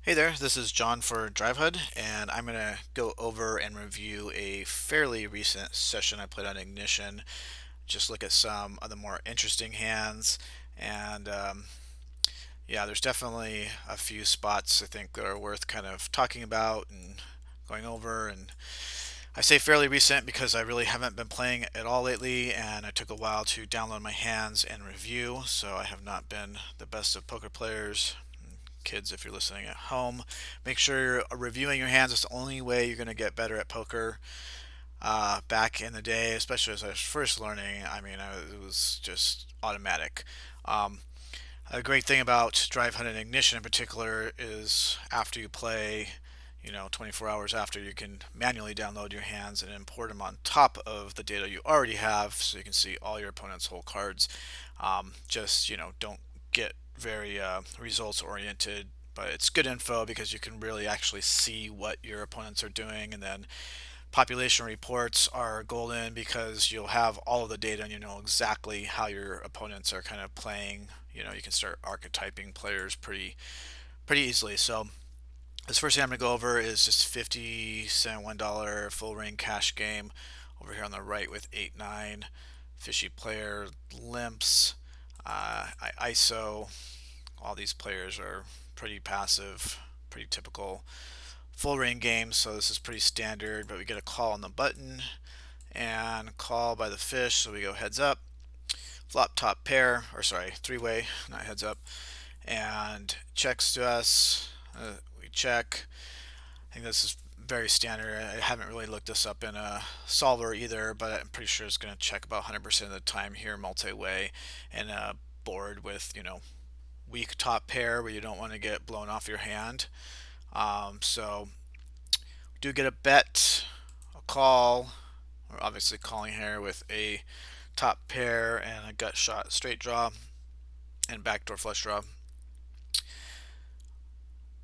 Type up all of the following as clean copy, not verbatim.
Hey there, this is John for Drivehud, and I'm going to go over and review a fairly recent session I played on Ignition. Just look at some of the more interesting hands, and yeah, there's definitely a few spots I think that are worth kind of talking about and going over. And I say fairly recent because I really haven't been playing at all lately, and I took a while to download my hands and review, so I have not been the best of poker players. Kids, if you're listening at home, make sure you're reviewing your hands. It's the only way you're going to get better at poker. Back in the day, especially as I was first learning, it was just automatic. Um, a great thing about Drive Hunt and Ignition in particular is after you play, 24 hours after, you can manually download your hands and import them on top of the data you already have, so you can see all your opponent's whole cards. Don't get very results oriented, but it's good info because you can really actually see what your opponents are doing. And then population reports are golden because you'll have all of the data and you know exactly how your opponents are kind of playing. You can start archetyping players pretty easily. So this first thing I'm going to go over is just 50 cent $1 full ring cash game over here on the right with 8-9 fishy player limps. ISO. All these players are pretty passive, pretty typical full ring games, so this is pretty standard. But we get a call on the button and call by the fish, so we go heads up. Flop top pair, or sorry, three-way, not heads up, and checks to us. We check. I think this is very standard. I haven't really looked this up in a solver either, but I'm pretty sure it's going to check about 100% of the time here multi-way, and a board with weak top pair where you don't want to get blown off your hand. So do get a bet, a call. We're obviously calling here with a top pair and a gut shot straight draw and backdoor flush draw.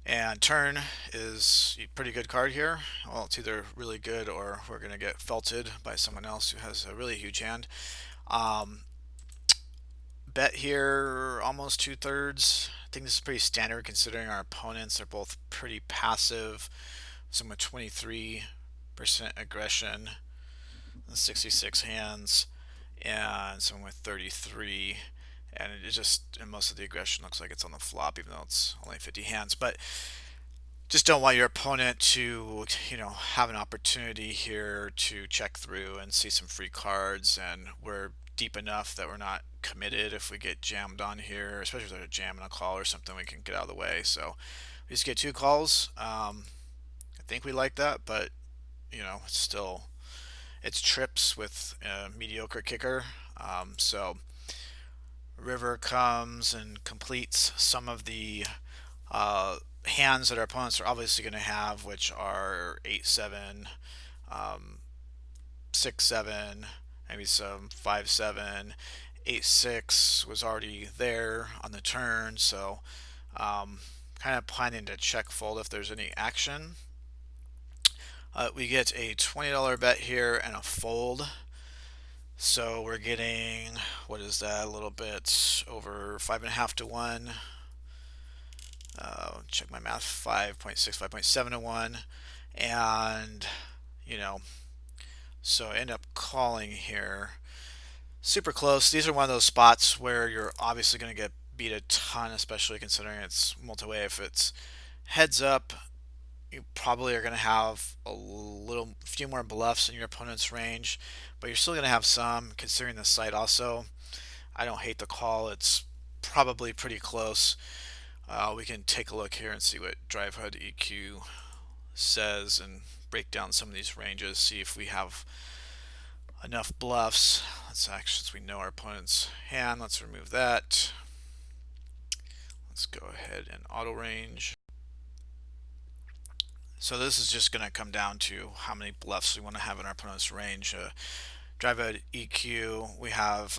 And turn is a pretty good card here. Well, it's either really good or we're going to get felted by someone else who has a really huge hand. Um, Bet here almost 2/3. I think this is pretty standard considering our opponents are both pretty passive. Some with 23% aggression, 66 hands, and some with 33. And it just, and most of the aggression looks like it's on the flop, even though it's only 50 hands. But just don't want your opponent to, have an opportunity here to check through and see some free cards. And we're deep enough that we're not committed if we get jammed on here, especially if there's a jam and a call or something, we can get out of the way. So we just get two calls. I think we like that, but it's still it's trips with a mediocre kicker. So river comes and completes some of the hands that our opponents are obviously going to have, which are 8-7, 6-7, maybe some 5-7. 8-6 was already there on the turn, so kind of planning to check fold if there's any action. We get a $20 bet here and a fold. So we're getting, what is that, a little bit over 5.5 to 1. Check my math, 5.6, 5.7 to 1. And, you know, so I end up calling here. Super close. These are one of those spots where you're obviously going to get beat a ton, especially considering it's multi-way. If it's heads up, you probably are going to have a few more bluffs in your opponent's range, but you're still going to have some considering the site also. I don't hate the call. It's probably pretty close. We can take a look here and see what Drivehud EQ says and break down some of these ranges, see if we have enough bluffs. Let's actually, since we know our opponent's hand, let's remove that. Let's go ahead and auto range. So this is just going to come down to how many bluffs we want to have in our opponent's range. Drivehud EQ, we have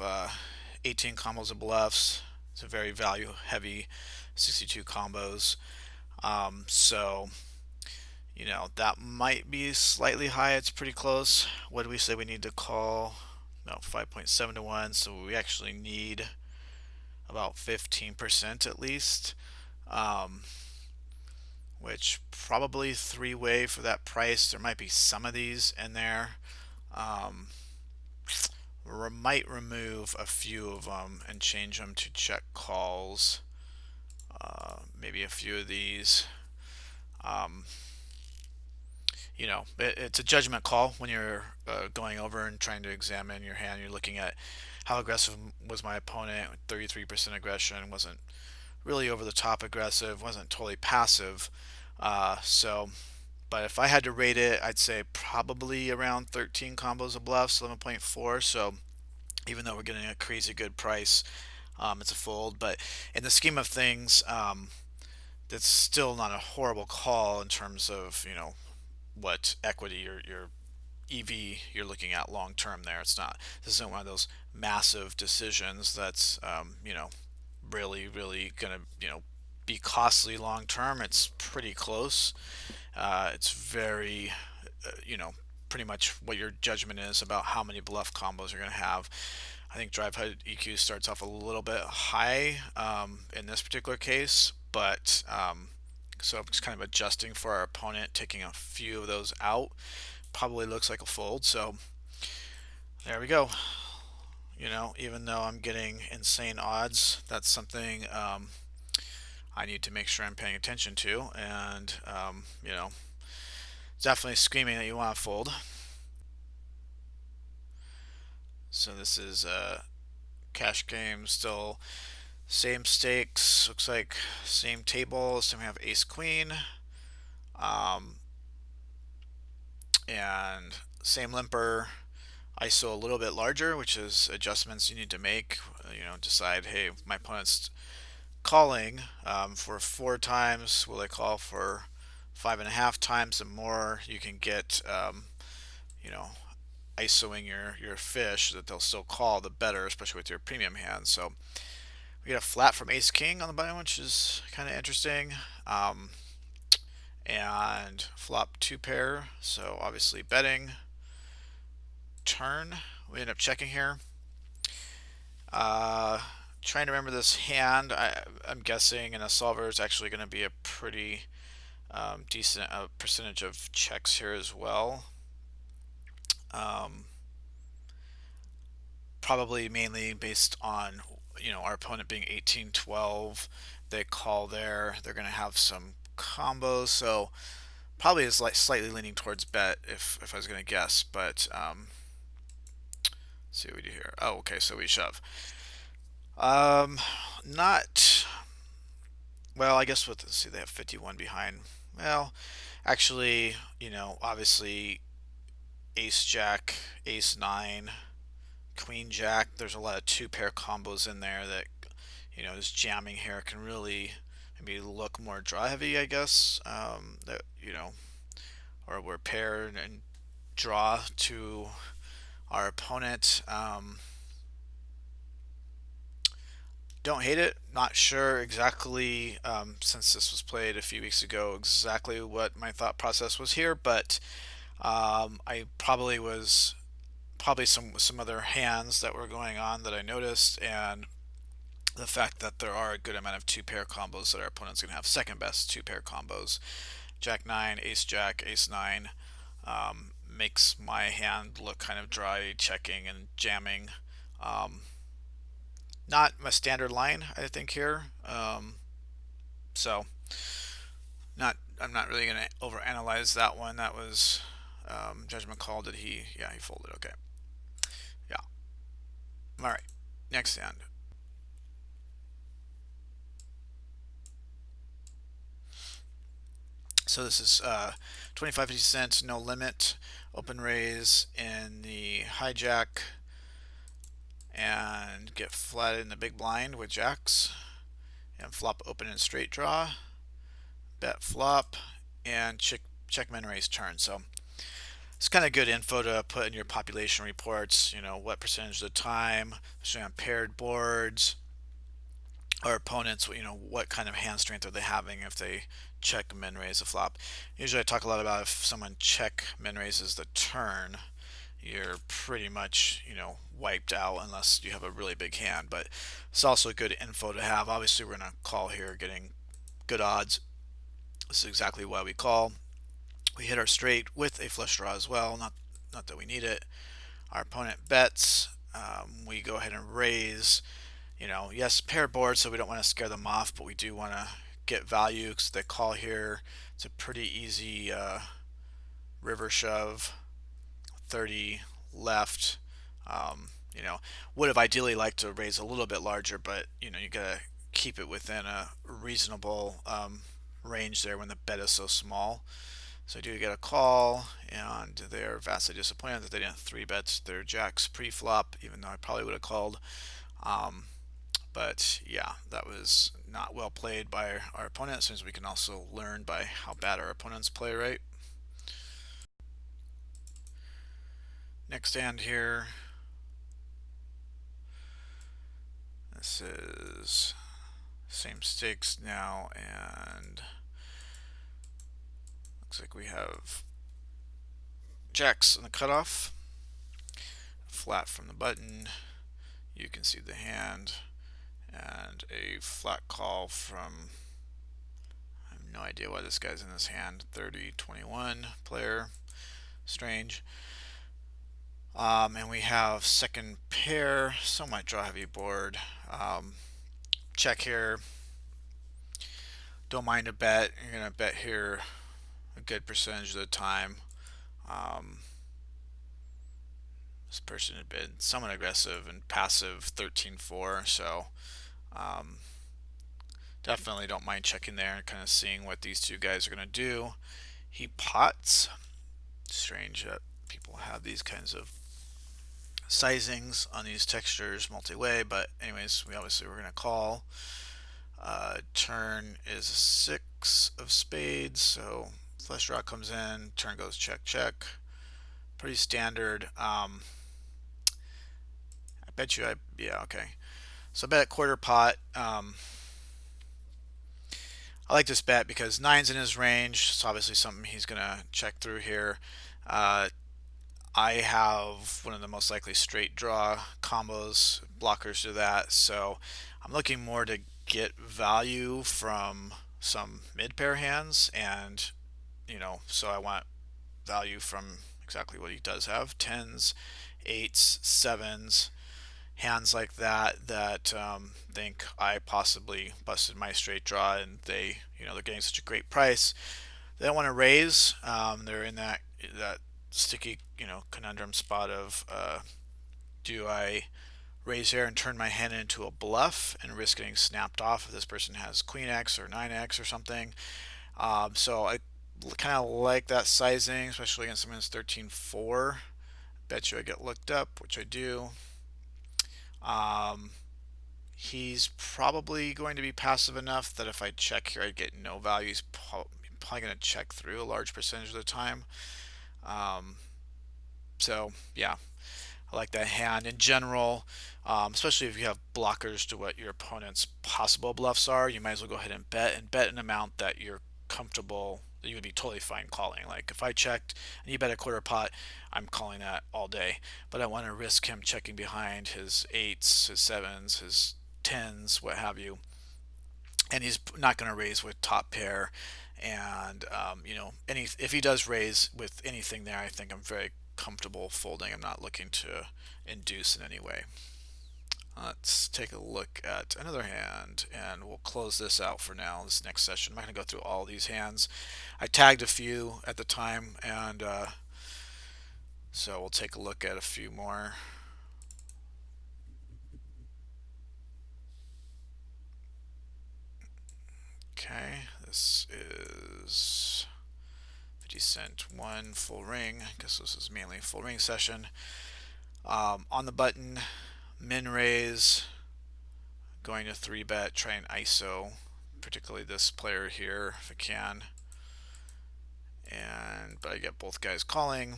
18 combos of bluffs. It's a very value heavy 62 combos. So, that might be slightly high. It's pretty close. What do we say we need to call? No, 5.7 to 1. So we actually need about 15% at least. Um, which probably three-way for that price. There might be some of these in there. Um, might remove a few of them and change them to check calls. Maybe a few of these. Um, it's a judgment call when you're going over and trying to examine your hand. You're looking at how aggressive was my opponent. 33% aggression, wasn't really over the top aggressive, wasn't totally passive. But if I had to rate it, I'd say probably around 13 combos of bluffs, 11.4. So even though we're getting a crazy good price, it's a fold. But in the scheme of things, that's still not a horrible call in terms of what equity your EV you're looking at long term there. It's not. This isn't one of those massive decisions that's really gonna be costly long term. It's pretty close. It's very you know pretty much what your judgment is about how many bluff combos you're gonna have. I think Drivehud EQ starts off a little bit high in this particular case, but so it's kind of adjusting for our opponent, taking a few of those out. Probably looks like a fold. So there we go. Even though I'm getting insane odds, that's something I need to make sure I'm paying attention to, and definitely screaming that you want to fold. So this is a cash game, still same stakes. Looks like same table. So we have ace queen, um, and same limper. ISO a little bit larger, which is adjustments you need to make. Decide, hey, my opponent's calling for 4 times. Will they call for 5.5 times? The more you can get, you know, ISOing your fish that they'll still call, the better, especially with your premium hands. So we get a flat from Ace King on the button, which is kind of interesting. And flop 2 pair, so obviously betting. Turn, we end up checking here. Uh, Trying to remember this hand. I'm guessing in a solver is actually going to be a pretty decent percentage of checks here as well. Probably mainly based on our opponent being 18-12. They call there. They're going to have some combos, so probably is like slightly leaning towards bet if I was going to guess. But let's see what we do here. Oh, okay, so we shove. Not well. I guess let's see. They have 51 behind. Well, actually, obviously, Ace Jack, Ace Nine, Queen Jack. There's a lot of 2 pair combos in there that this jamming here can really maybe look more draw heavy. I guess that or we're paired and draw to our opponent. Don't hate it. Not sure exactly, since this was played a few weeks ago, exactly what my thought process was here, but I probably some other hands that were going on that I noticed, and the fact that there are a good amount of 2 pair combos that our opponent's going to have second best 2 pair combos. Jack 9, Ace Jack, Ace 9 makes my hand look kind of dry, checking and jamming. Not a standard line, I think here. So I'm not really going to overanalyze that one. That was judgment call. Did he? Yeah, he folded. Okay. Yeah. All right. Next hand. So this is 25-50 cents, no limit, open raise in the hijack, and get flatted in the big blind with jacks, and flop open and straight draw, bet flop, and check min raise turn. So it's kind of good info to put in your population reports. What percentage of the time, especially on paired boards, our opponents, what kind of hand strength are they having if they check min raise a flop. Usually I talk a lot about if someone check min raises the turn, you're pretty much wiped out unless you have a really big hand. But it's also good info to have. Obviously we're going to call here, getting good odds This is exactly why we call. We hit our straight with a flush draw as well. Not that we need it. Our opponent bets. We go ahead and raise. Yes, pair board, so we don't want to scare them off, but we do want to get value because they call here. It's a pretty easy river shove. 30 left. Um, you know, would have ideally liked to raise a little bit larger, but you gotta keep it within a reasonable range there when the bet is so small. So I do get a call, and they're vastly disappointed that they didn't three bet their jacks pre-flop, even though I probably would have called. Um, but yeah, that was not well played by our opponent. As soon as we can also learn by how bad our opponents play, right? Next hand here. This is same stakes now, and looks like we have jacks on the cutoff, flat from the button. You can see the hand, and a flat call from, I have no idea why this guy's in this hand, 30-21 player, strange. And we have second pair, somewhat draw heavy board. Check here. Don't mind a bet. You're gonna bet here a good percentage of the time. Um, this person had been somewhat aggressive and passive 13-4, so um, definitely don't mind checking there and kind of seeing what these two guys are gonna do. He pots. Strange that people have these kinds of sizings on these textures multi-way, but anyways, we're gonna call. Turn is a 6 of spades, so flush draw comes in, turn goes check check. Pretty standard. I bet you yeah, okay. So I bet at quarter pot. I like this bet because nine's in his range. It's obviously something he's gonna check through here. Uh, I have one of the most likely straight draw combos, blockers to that, so I'm looking more to get value from some mid pair hands, and so I want value from exactly what he does have: tens, eights, sevens, hands like that think I possibly busted my straight draw, and they're getting such a great price. They don't want to raise. They're in that sticky conundrum spot of do I raise here and turn my hand into a bluff and risk getting snapped off if this person has queen X or 9X or something. So I kind of like that sizing, especially against someone who's 13-4. Bet you I get looked up, which I do. Um, he's probably going to be passive enough that if I check here, I get no value. He's probably going to check through a large percentage of the time. Um, so yeah, I like that hand in general, especially if you have blockers to what your opponent's possible bluffs are. You might as well go ahead and bet an amount that you're comfortable that you would be totally fine calling. Like if I checked and you bet a quarter pot, I'm calling that all day. But I want to risk him checking behind his eights, his sevens, his tens, what have you, and he's not going to raise with top pair. And if he does raise with anything there, I think I'm very comfortable folding. I'm not looking to induce in any way. Let's take a look at another hand, and we'll close this out for now. This next session, I'm not going to go through all these hands. I tagged a few at the time, and so we'll take a look at a few more. Okay, this is 50 cent one full ring. I guess this is mainly a full ring session. On the button, min raise, going to 3-bet, try an ISO, particularly this player here if I can. But I get both guys calling.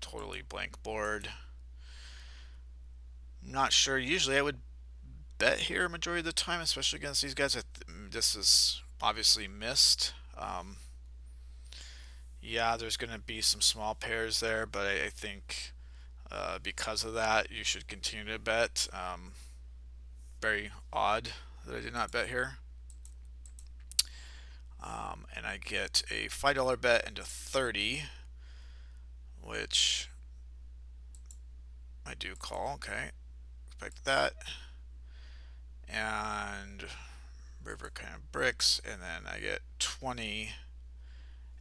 Totally blank board. I'm not sure. Usually I would bet here majority of the time, especially against these guys. This is obviously missed. Yeah, there's going to be some small pairs there, but I think because of that, you should continue to bet. Very odd that I did not bet here. And I get a $5 bet into 30, which I do call. Okay, expect that. And river kind of bricks, and then I get 20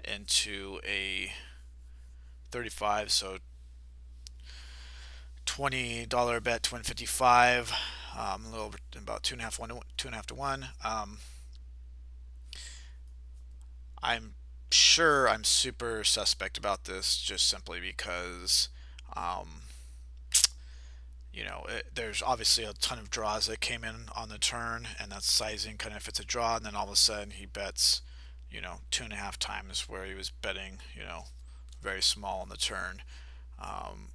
into a 35, so $20 bet to win 55. A little over about 2.5 to 1. I'm sure I'm super suspect about this just simply because um, there's obviously a ton of draws that came in on the turn, and that's sizing kind of if it's a draw, and then all of a sudden he bets, 2.5 times where he was betting, very small on the turn. Um,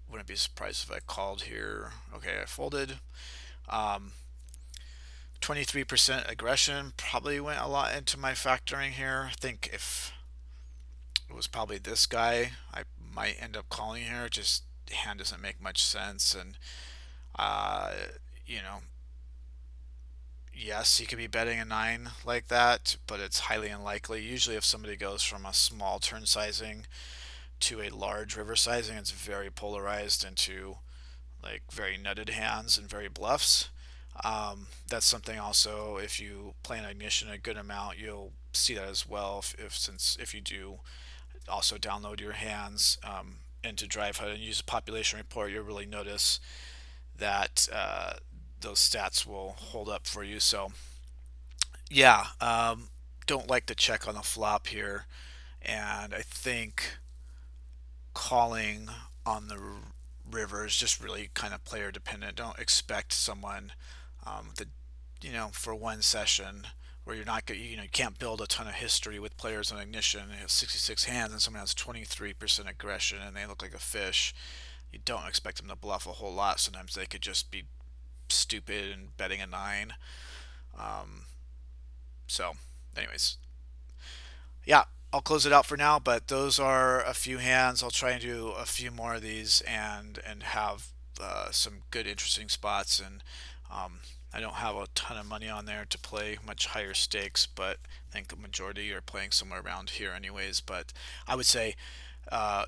wouldn't be surprised if I called here. Okay, I folded. Um, 23% aggression probably went a lot into my factoring here. I think if it was probably this guy, I might end up calling here. Just hand doesn't make much sense, and uh, you know, yes, he could be betting a nine like that, but it's highly unlikely. Usually, if somebody goes from a small turn sizing to a large river sizing, it's very polarized into like very nutted hands and very bluffs. That's something also if you play an ignition a good amount, you'll see that as well. If you do also download your hands into Drivehud and use a population report, you'll really notice that those stats will hold up for you. So yeah, don't like to check on the flop here, and I think calling on the river is just really kind of player dependent. Don't expect someone that for one session where you're not you can't build a ton of history with players on ignition. You have 66 hands and someone has 23% aggression and they look like a fish. You don't expect them to bluff a whole lot. Sometimes they could just be stupid and betting a nine. Um, so, anyways, yeah, I'll close it out for now. But those are a few hands. I'll try and do a few more of these and have some good interesting spots. And I don't have a ton of money on there to play much higher stakes, but I think the majority are playing somewhere around here anyways. But I would say, one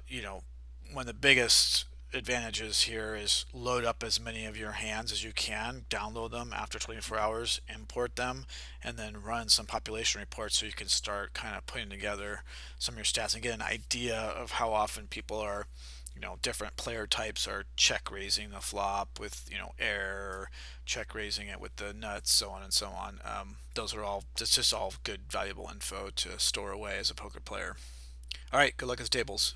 of the biggest advantages here is load up as many of your hands as you can, download them after 24 hours, import them, and then run some population reports so you can start kind of putting together some of your stats and get an idea of how often people are, different player types are check raising the flop with, air, check raising it with the nuts, so on and so on. Those are all, it's just all good, valuable info to store away as a poker player. All right, good luck at the tables.